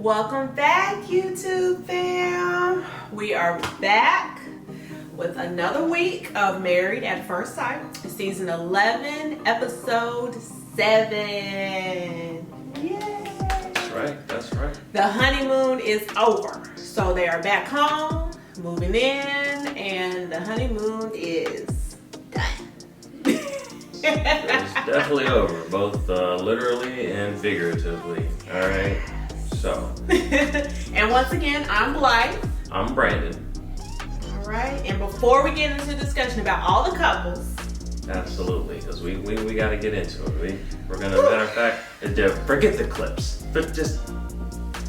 Welcome back, YouTube fam. We are back with another week of Married at First Sight, season 11, episode 7. Yay! That's right. The honeymoon is over, so they are back home, moving in, and the honeymoon is done. It's definitely over, both literally and figuratively. All right. So. And once again, I'm Blythe. I'm Brandon. All right. And before we get into the discussion about all the couples. Absolutely, because we got to get into it. We're gonna, matter of fact, forget the clips. But just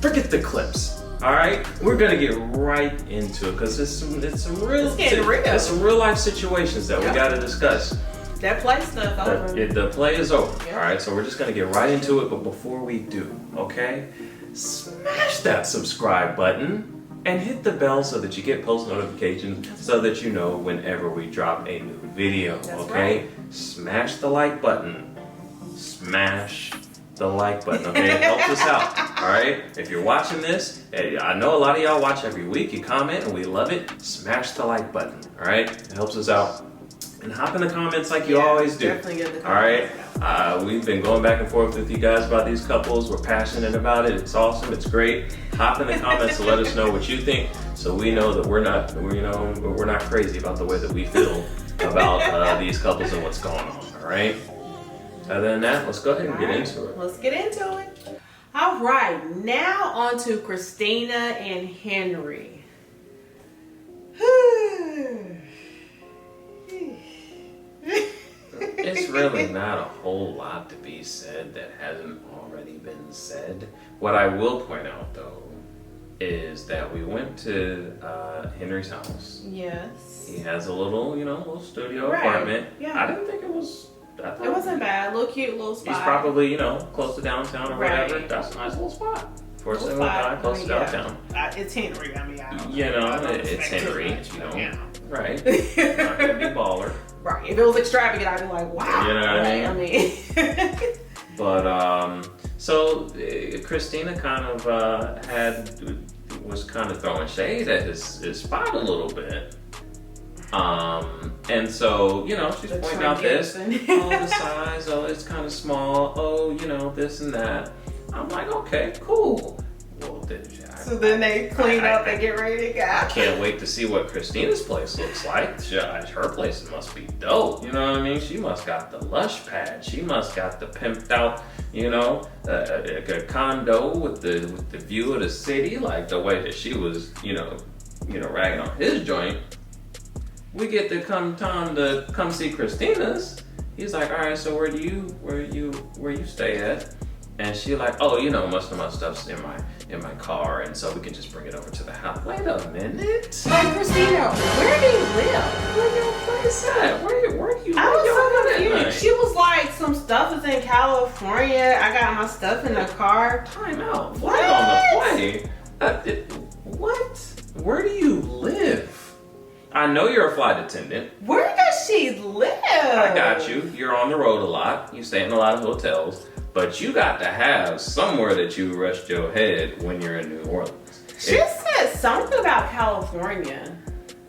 forget the clips. All right. We're gonna get right into it because it's some real life situations that we got to discuss. That play stuff over. The play is over. Yep. All right, so we're just gonna get right into it. But before we do, okay, smash that subscribe button and hit the bell so that you get post notifications, so that you know whenever we drop a new video. That's okay, right. Smash the like button. Smash the like button. Okay, it helps us out. All right, if you're watching this, I know a lot of y'all watch every week. You comment and we love it. Smash the like button. All right, it helps us out. And hop in the comments like you always do. Definitely get the comments. All right. We've been going back and forth with you guys about these couples. We're passionate about it. It's awesome. It's great. Hop in the comments and let us know what you think, so we know that we're not crazy about the way that we feel about these couples and what's going on. All right. Other than that, let's go ahead and get into it. Let's get into it. All right. Now on to Christina and Henry. It's really not a whole lot to be said that hasn't already been said. What I will point out, though, is that we went to Henry's house. Yes. He has a little studio apartment. Yeah. I didn't think it was. It wasn't bad. Little cute, little spot. He's probably close to downtown or whatever. Right. That's a nice little spot for a single guy close to downtown. It's Henry. I mean, it's Henry. Yeah. Right. Not gonna be baller. Right. If it was extravagant, I'd be like, wow. You know what I mean? But so Christina kind of was kind of throwing shade at his spot a little bit. And so, she's pointing out this, the size, it's kind of small, this and that. I'm like, okay, cool. Well, so then they clean up and get ready to go. I can't wait to see what Christina's place looks like. Her place must be dope. You know what I mean? She must got the lush pad. She must got the pimped out, a condo with the view of the city, like the way that she was, ragging on his joint. We get to come see Christina's. He's like, all right, so where you stay at? And she like, most of my stuff's in my car, and so we can just bring it over to the house. Wait a minute. Hey, Christina, where do you live? Where your place at? Where do you live? I was so confused. She was like, some stuff is in California. I got my stuff in the car. Time out. What on the plane? What? Where do you live? I know you're a flight attendant. Where does she live? I got you. You're on the road a lot. You stay in a lot of hotels. But you got to have somewhere that you rest your head when you're in New Orleans. She said something about California.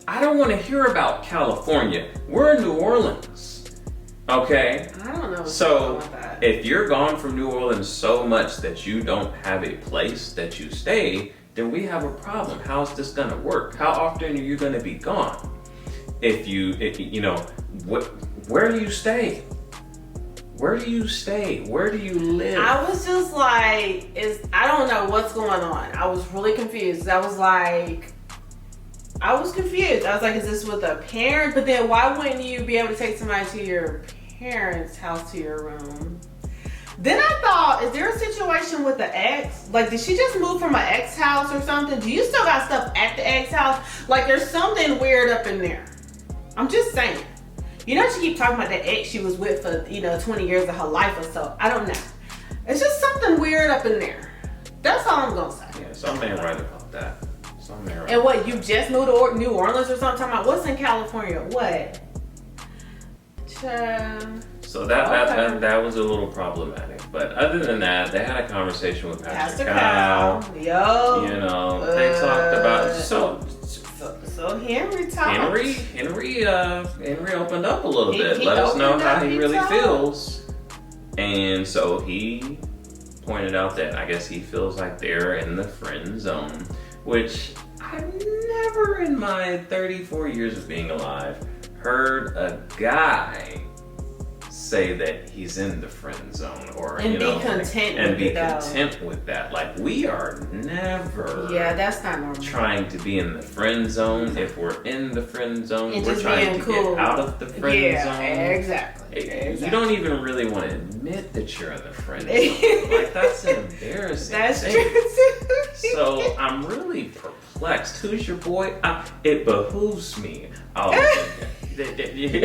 I don't want to hear about California. We're in New Orleans. Okay? I don't know. So, if you're gone from New Orleans so much that you don't have a place that you stay, then we have a problem. How's this gonna work? How often are you gonna be gone? Where do you stay? Where do you stay? Where do you live? I was just like, I don't know what's going on. I was really confused. I was confused. I was like, is this with a parent? But then why wouldn't you be able to take somebody to your parents' house to your room? Then I thought, is there a situation with the ex? Like, did she just move from an ex house or something? Do you still got stuff at the ex house? Like, there's something weird up in there. I'm just saying. She keep talking about the ex she was with for, 20 years of her life or so. I don't know. It's just something weird up in there. That's all I'm going to say. Yeah, something ain't right about that. Something ain't right. And what, you just moved to New Orleans or something? Talking about what's in California? What? Child. So that was a little problematic. But other than that, they had a conversation with Pastor Kyle. Yo. You know, they talked about So Henry talked. Henry opened up a little bit. Let us know how he really feels. And so he pointed out that I guess he feels like they're in the friend zone, which I've never in my 34 years of being alive heard a guy say that he's in the friend zone or and be content with that. Like, we are never that's not normal. Trying to be in the friend zone. If we're in the friend zone, and we're trying to get out of the friend zone. Exactly. You don't even really want to admit that you're in the friend zone. Like, that's an embarrassing That's thing. true. So I'm really perplexed. Who's your boy? It behooves me. It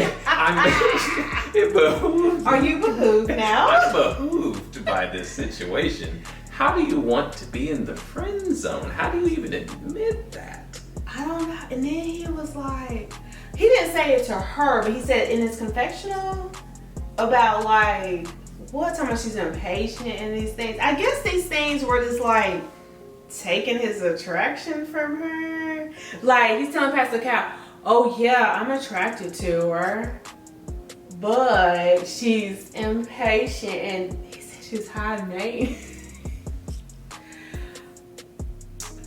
behooves. Are you behooved now? I'm behooved by this situation. How do you want to be in the friend zone? How do you even admit that? I don't know. And then he was like, he didn't say it to her, but he said in his confessional about like, what time she's impatient and these things. I guess these things were just like taking his attraction from her. Like, he's telling Pastor Cal, oh yeah, I'm attracted to her, but she's impatient, and he said she's high maintenance.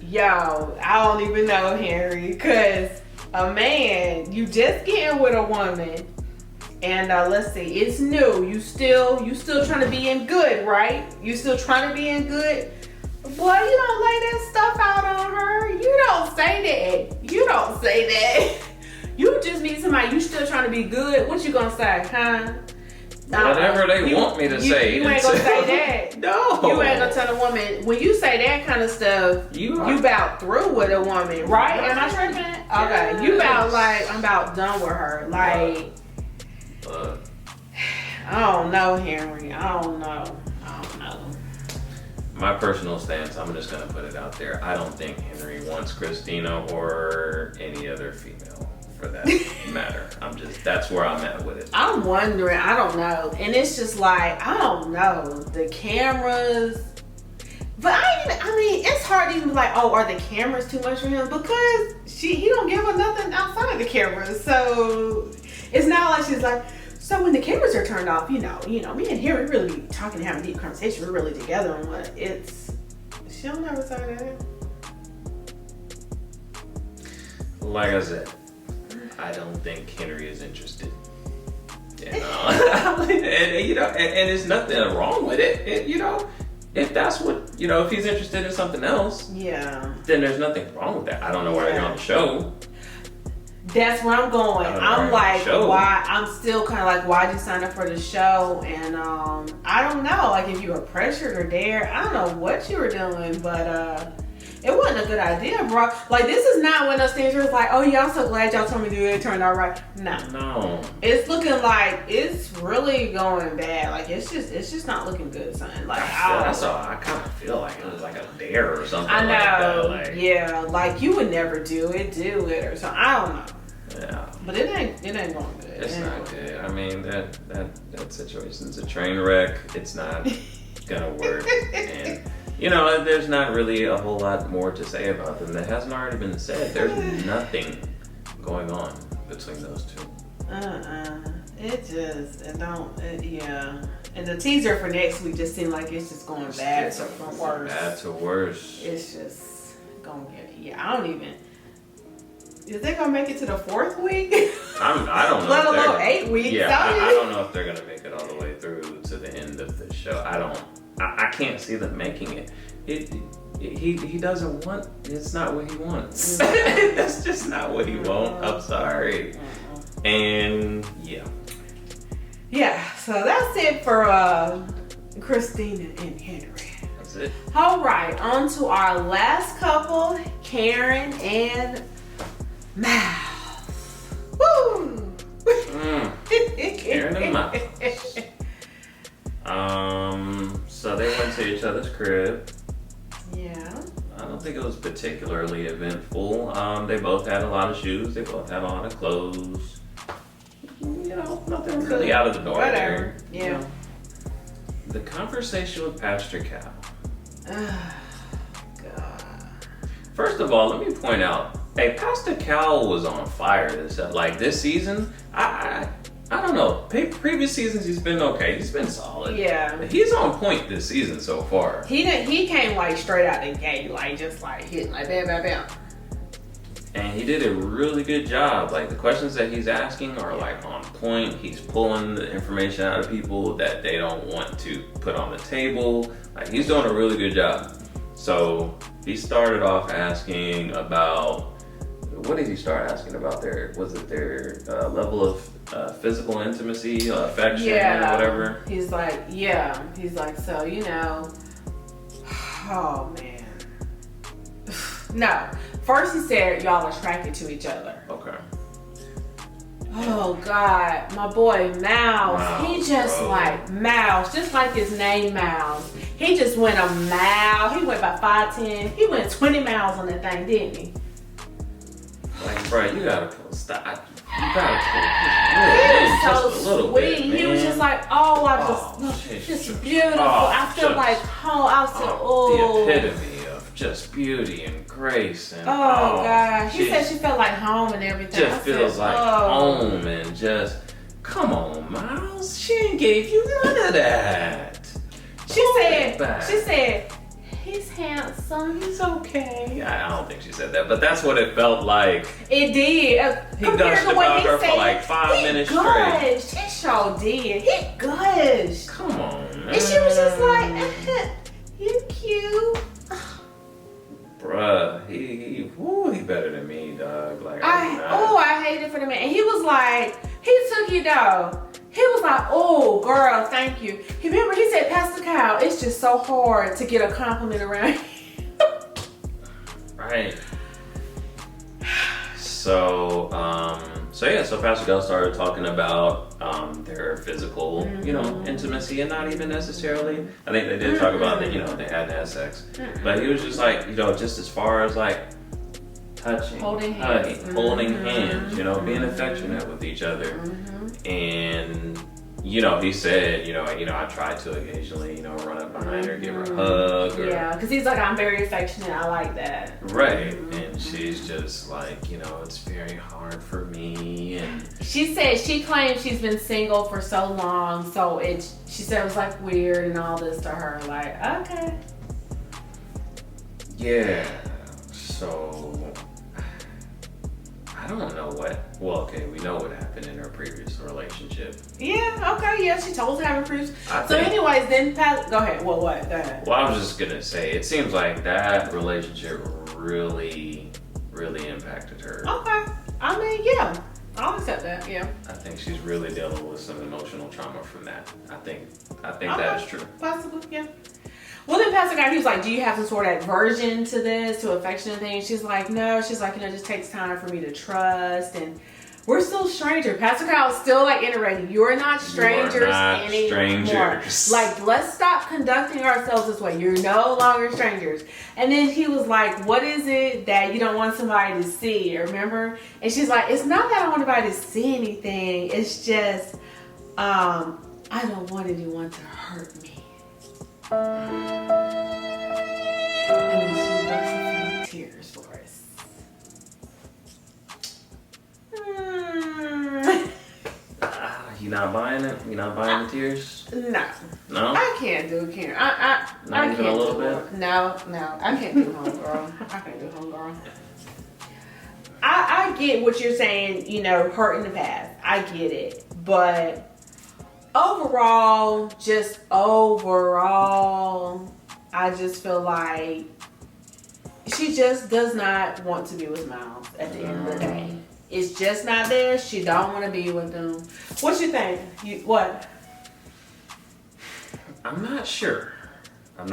Yo, I don't even know, Henry, because a man, you just getting with a woman, and let's see, it's new. You still trying to be in good, right? You still trying to be in good. Boy, you don't lay that stuff out on her. You don't say that. You don't say that. You just meet somebody, you still trying to be good. What you gonna say, huh? Whatever they want me to say. You ain't gonna say that. No. You ain't gonna tell a woman, when you say that kind of stuff, you about through with a woman, right? Am I tripping? Okay. Yes. You about like, I'm about done with her. Like, I don't know, Henry. I don't know. My personal stance, I'm just gonna put it out there. I don't think Henry wants Christina or any other female for that matter. That's where I'm at with it. I'm wondering, I don't know. And it's just like, I don't know. The cameras. But I mean, it's hard to even be like, oh, are the cameras too much for him? Because he don't give her nothing outside of the cameras. So it's not like she's like, so when the cameras are turned off, you know, me and Henry really be talking and having a deep conversation. We're really together and what she'll never say that. Like I said, I don't think Henry is interested. And there's nothing wrong with it. If that's what, if he's interested in something else, yeah, then there's nothing wrong with that. I don't know why you're on the show. That's where I'm going. I'm like, why? I'm still kind of like, why'd you sign up for the show? And I don't know, like if you were pressured or dared. I don't know what you were doing, but it wasn't a good idea, bro. Like, this is not one of those things where it's like, oh yeah, I'm so glad y'all told me to do it. It turned out right. No. It's looking like it's really going bad. Like, it's just not looking good, son. Like, that's all. I kind of feel like it was like a dare or something. I know. Like that. Like, yeah, like you would never do it or something. I don't know. Yeah. But it ain't going good. It's not good. I mean, that situation's a train wreck. It's not gonna work. And there's not really a whole lot more to say about them that hasn't already been said. There's nothing going on between those two. Yeah. And the teaser for next week just seemed like it's just going bad from worse. Bad to worse. It's just gonna get, I don't even. Is they gonna make it to the 4th week? I don't know. Let alone 8 weeks. Yeah, I don't know if they're gonna make it all the way through to the end of the show. I can't see them making it. He doesn't want. It's not what he wants. That's just not what he wants. I'm sorry. And yeah. So that's it for Christina and Henry. That's it. All right, on to our last couple, Karen and MAFS. Woo! Karen and MAFS. So they went to each other's crib. Yeah. I don't think it was particularly eventful. They both had a lot of shoes. They both had a lot of clothes. nothing really out of the ordinary. Whatever. Yeah. You know? The conversation with Pastor Cal. God. First of all, let me point out, hey, Pastor Cal was on fire this season. I don't know. Previous seasons he's been okay. He's been solid. Yeah. He's on point this season so far. He came like straight out the gate, like just like hitting like bam bam bam. And he did a really good job. Like the questions that he's asking are like on point. He's pulling the information out of people that they don't want to put on the table. Like he's doing a really good job. So he started off asking about, what did he start asking about their level of physical intimacy, affection, or whatever? He's like, so, oh man. No. First he said y'all attracted to each other. Okay. Oh God, my boy Mouse, he just like Mouse, just like his name Mouse. He just went a mile. He went about 5'10". He went 20 miles on that thing, didn't he? Like, bro, you gotta stop. You gotta He was so just a little sweet. bit, He was just like, just beautiful. I feel like home. I was so, the epitome of just beauty and grace and gosh. He said she felt like home and everything. Just feels like home and just, come on, Miles. She ain't gave you none of that. She said, he's handsome. He's okay. I don't think she said that, but that's what it felt like. It did. He gushed about her for like 5 minutes straight. He sure did. He gushed. Come on, man. And she was just like, you cute. Bruh, he better than me, dog. Like, I hate it for the man. And he was like, he took you though. He was like, oh, girl, thank you. Remember, he said, Pastor Kyle, it's just so hard to get a compliment around here. Right. So Pastor Kyle started talking about their physical, intimacy, and not even necessarily. I think they did talk about that, they hadn't had sex. But he was just like, just as far as like touching, holding hands, being affectionate with each other. And he said, I try to occasionally, run up behind her, give her a hug. Because he's like, I'm very affectionate. I like that. Right. And she's just like, it's very hard for me. And she said she claims she's been single for so long, so she said it was like weird and all this to her. Like, okay. Yeah. So I don't know we know what happened in her previous relationship. Yeah, okay, yeah, she told us having previous. So anyways, then go ahead. Well, what? Go ahead. Well, I was just gonna say, it seems like that relationship really, really impacted her. Okay. I mean, yeah. I'll accept that, yeah. I think she's really dealing with some emotional trauma from that. I think that is true. Possibly, yeah. Well, then Pastor Guy, he was like, do you have some sort of aversion to this, to affection and things? She's like, no. She's like, it just takes time for me to trust. And we're still strangers. Pastor Kyle's still like iterating. You're not strangers anymore. Like, let's stop conducting ourselves this way. You're no longer strangers. And then he was like, what is it that you don't want somebody to see? Remember? And she's like, it's not that I don't want anybody to see anything. It's just, I don't want anyone to hurt me. And then she burst into tears for us. You not buying it? You not buying the tears? No. No? I can't do Karen. Not even a little bit? No. I can't do homegirl. I can't do homegirl. I get what you're saying, hurt in the past. I get it. But overall, I just feel like she just does not want to be with Miles at the end of the day. It's just not there. She don't want to be with him. What you think? What? I'm not sure. I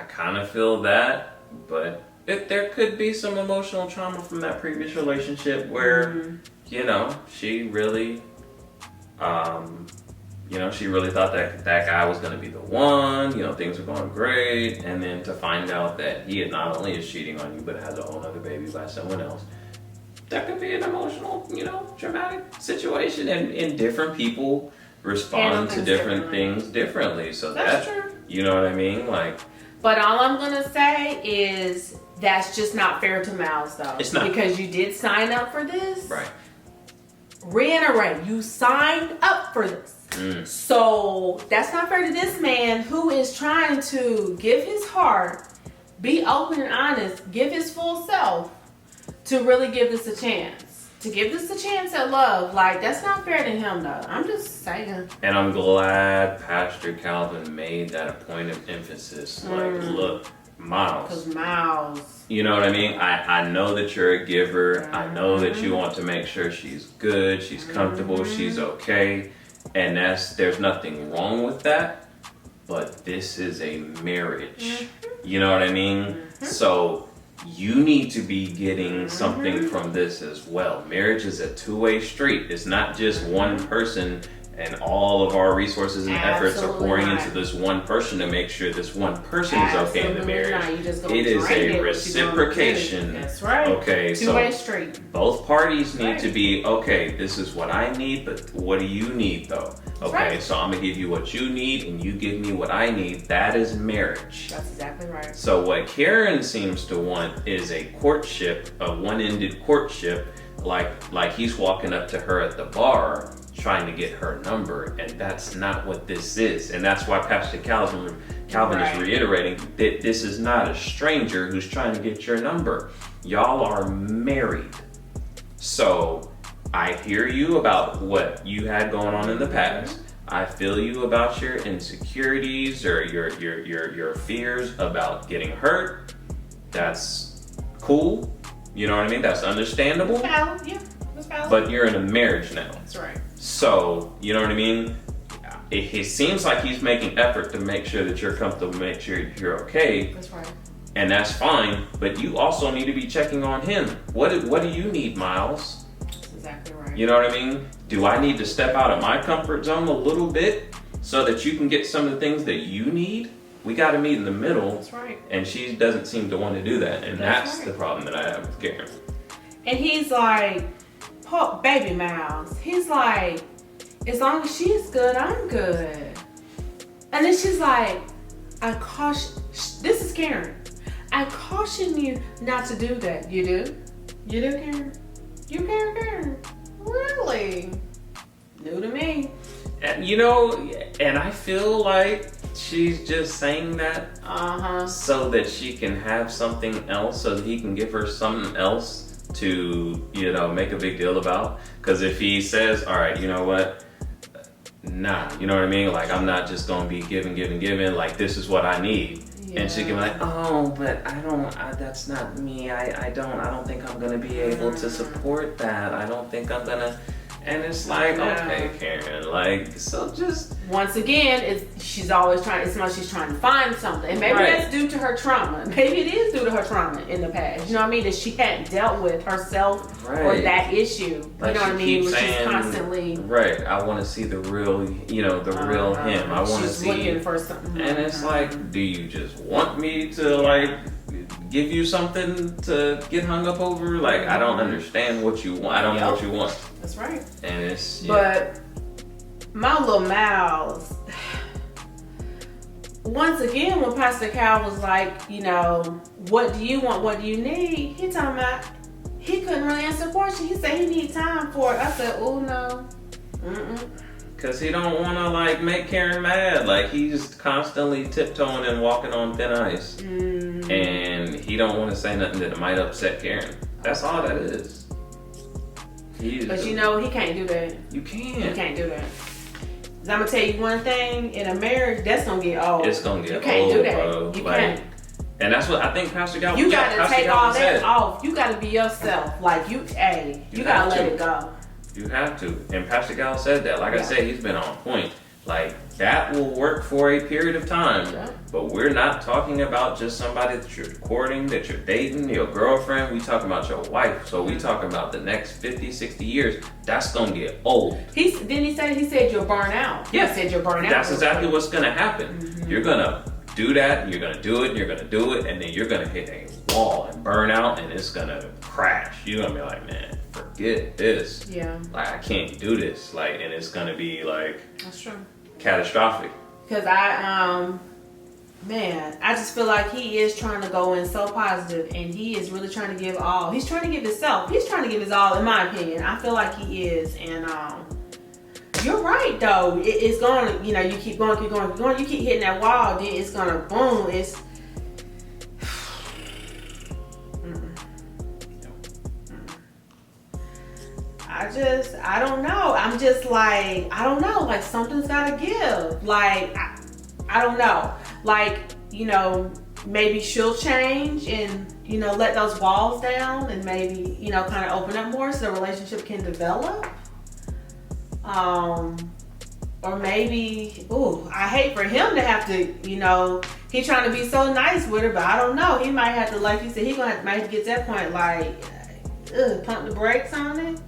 kind of feel that, but there could be some emotional trauma from that previous relationship where, she really, she really thought that guy was going to be the one, things were going great. And then to find out that he not only is cheating on you, but has a whole other baby by someone else. that could be an emotional, traumatic situation, and different people respond to different things differently. So that's true. You know what I mean? Like, but all I'm gonna say is that's just not fair to Miles, though. It's not, because you did sign up for this. Right. Reiterate, you signed up for this. So that's not fair to this man who is trying to give his heart, be open and honest, give his full self to really give this a chance. To give this a chance at love. Like, that's not fair to him, though. I'm just saying. And I'm glad Pastor Calvin made that a point of emphasis. Like, look, Miles. Because Miles. You know what I mean? I know that you're a giver. I know that you want to make sure she's good, she's comfortable, she's okay. And there's nothing wrong with that. But this is a marriage. You know what I mean? So you need to be getting something from this as well. Marriage is a two-way street. It's not just one person and all of our resources and efforts are pouring into this one person to make sure this one person is okay in the marriage. It is a reciprocation. That's right. Okay, two-way street. Both parties need to be, okay, this is what I need, but what do you need though? Okay, so I'm gonna give you what you need and you give me what I need. That is marriage. That's exactly right. So what Karen seems to want is a courtship, a one-ended courtship, like he's walking up to her at the bar trying to get her number, and that's not what this is. And that's why Pastor Calvin is reiterating that this is not a stranger who's trying to get your number. Y'all are married. So I hear you about what you had going on in the past. I feel you about your insecurities or your fears about getting hurt. That's cool. You know what I mean? That's understandable. Valid. Yeah, that's valid. But you're in a marriage now. That's right. So, you know what I mean? It seems like he's making effort to make sure that you're comfortable, make sure you're okay. That's right. And that's fine, but you also need to be checking on him. What do you need, Miles? That's exactly right. You know what I mean? Do I need to step out of my comfort zone a little bit so that you can get some of the things that you need? We got to meet in the middle. That's right. And she doesn't seem to want to do that. And that's the problem that I have with Karen. And he's like, baby Miles, he's like, as long as she's good, I'm good. And then she's like, this is Karen. I caution you not to do that. You do? You do, Karen? You Karen? Really? New to me. And, and I feel like she's just saying that so that she can have something else, so that he can give her something else to, make a big deal about. Because if he says, all right, you know what? Nah, you know what I mean? Like, I'm not just going to be giving. Like, this is what I need. Yeah. And she can be like, oh, but that's not me. I don't think I'm going to be able to support that. I don't think I'm going to. And it's like, okay, Karen, like, so just. Once again, she's always trying, it's like she's trying to find something. And maybe that's due to her trauma. Maybe it is due to her trauma in the past. You know what I mean? That she hadn't dealt with herself or that issue. Like, you know what I mean? Which is constantly. Right. I want to see the real, real him. I want to see. She's looking for something. And it's like, do you just want me to, give you something to get hung up over? Like, I don't understand what you want. I don't know what you want. That's right. And it's, But my little Miles, once again, when Pastor Cal was like, what do you want? What do you need? He talking about, he couldn't really answer the question. He said he need time for it. I said, oh no. Because he don't want to, make Karen mad. Like, he's constantly tiptoeing and walking on thin ice. And he don't want to say nothing that might upset Karen. That's all that is. But he can't do that. You can't. You can't do that. 'Cause I'm going to tell you one thing, in a marriage, that's going to get old. It's going to get old, You can't do that. bro. You can't. And that's what I think Pastor Gal. You got to take all that off. You got to be yourself. Like, you got to let it go. You have to. And Pastor Gal said that. Like I said, he's been on point. Like, that will work for a period of time. Yeah. But we're not talking about just somebody that you're courting, that you're dating, your girlfriend. We talking about your wife. So we talking about the next 50, 60 years. That's going to get old. He said you'll burn out. Yeah. He said you'll burn out. That's exactly what's going to happen. You're going to do that. You're going to do it. You're going to do it. And then you're going to hit a wall and burn out. And it's going to crash. You're going to be like, man. forget this. Yeah. Like, I can't do this. Like, and it's gonna be like That's true. catastrophic. Because I just feel like he is trying to go in so positive, and he is really trying to give all. He's trying to give himself. He's trying to give his all, in my opinion. I feel like he is, and you're right though. It's gonna, you know, you keep going, you keep hitting that wall, then it's gonna boom. It's I don't know. I'm just like, I don't know. Like, something's gotta give. Like, I don't know. Like, you know, maybe she'll change and, you know, let those walls down and maybe, you know, kind of open up more so the relationship can develop. Or maybe, I hate for him to have to, you know, he trying to be so nice with her, but I don't know. He might have to, like you said, might have to get to that point, like, pump the brakes on it.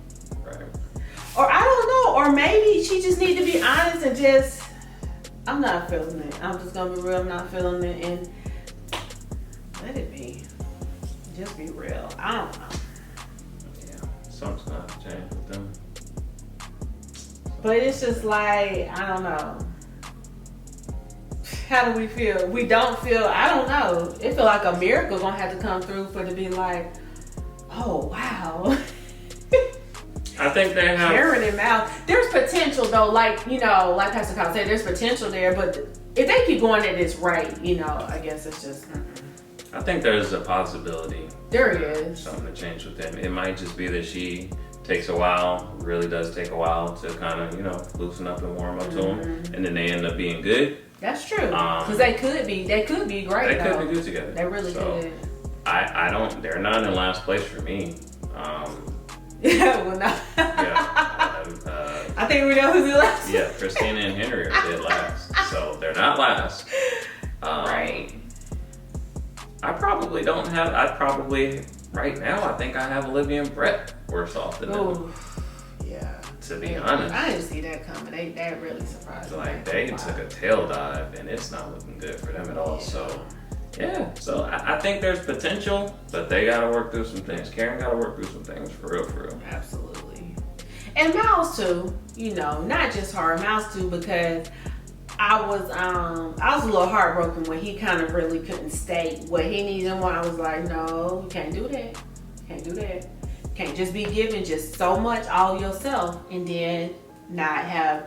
Or I don't know, or maybe she just need to be honest and just, I'm not feeling it. I'm just gonna be real, I'm not feeling it, and let it be. Just be real. I don't know. Yeah, something's gonna have to change with them. But it's just like, I don't know. How do we feel? We don't feel, I don't know. It feel like a miracle gonna have to come through for it to be like, oh wow. I think they have Karen and MAFS. There's potential though, like, you know, like Pastor Kyle said, there's potential there, but if they keep going at this rate, you know, I guess it's just I think there's a possibility. There is. Something to change with them. It might just be that she takes a while, really does take a while to kind of, you know, loosen up and warm up to them, and then they end up being good. That's true. Because they could be great. They could be good together. They really could. I don't. They're not in last place for me. Yeah, well, not. Yeah. I think we know who's last. Yeah, Christina and Henry are dead last, so they're not last. Right. I probably right now. I think I have Olivia and Brett worse off than them. Yeah. To be honest, I didn't see that coming. That really surprised me. Like, they took a tail dive, and it's not looking good for them at all. Yeah. So. Yeah, so I think there's potential, but they gotta work through some things. Karen gotta work through some things, for real. Absolutely. And MAFS too, you know, not just her, MAFS too, because I was a little heartbroken when he kind of really couldn't state what he needed and what I was like, no, you can't do that. Can't do that. Can't just be giving just so much all yourself and then not have,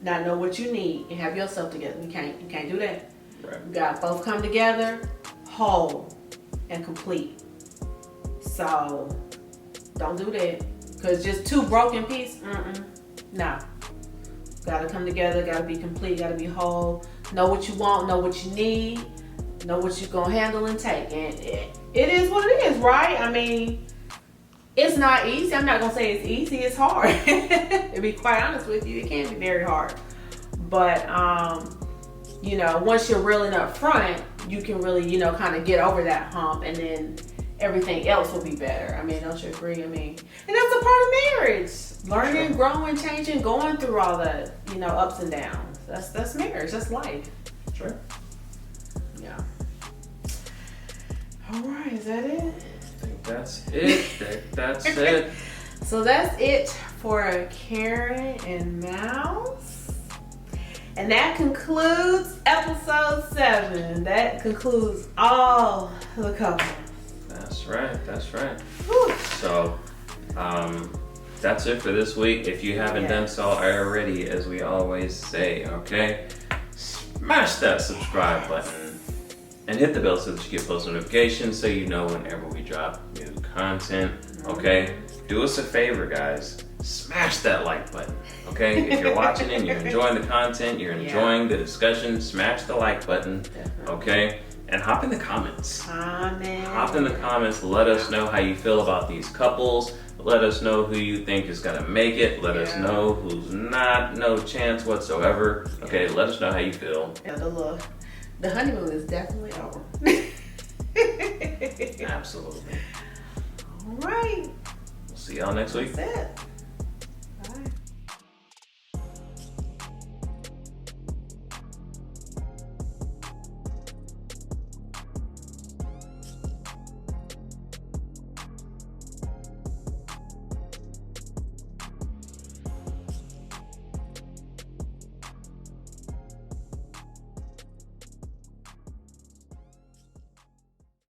not know what you need and have yourself together. You can't do that. Right. You gotta both come together, whole and complete. So don't do that, cause just two broken pieces. Nah. Gotta come together. Gotta be complete. Gotta be whole. Know what you want. Know what you need. Know what you're gonna handle and take. And it is what it is, right? I mean, it's not easy. I'm not gonna say it's easy. It's hard. To be quite honest with you, it can be very hard. But you know, once you're reeling up front, you can really, you know, kind of get over that hump, and then everything else will be better. I mean, don't you agree? I mean, and that's a part of marriage. Learning, Sure. growing, changing, going through all the, you know, ups and downs. That's marriage. That's life. Sure. Yeah. All right, is that it? I think that's it. That's it. So that's it for Karen and MAFS. And that concludes episode 7. That concludes all the couples. That's right. Whew. So, that's it for this week. If you haven't done so already, as we always say, okay, smash that subscribe button and hit the bell so that you get post notifications so you know whenever we drop new content, okay? Do us a favor, guys. Smash that like button, okay? If you're watching and you're enjoying the content, you're enjoying the discussion, smash the like button, okay? And hop in the comments. Hop in the comments. Let us know how you feel about these couples. Let us know who you think is going to make it. Let us know who's not. No chance whatsoever. Okay, let us know how you feel. Yeah, the honeymoon is definitely over. Absolutely. All right. We'll see y'all next week. That's it.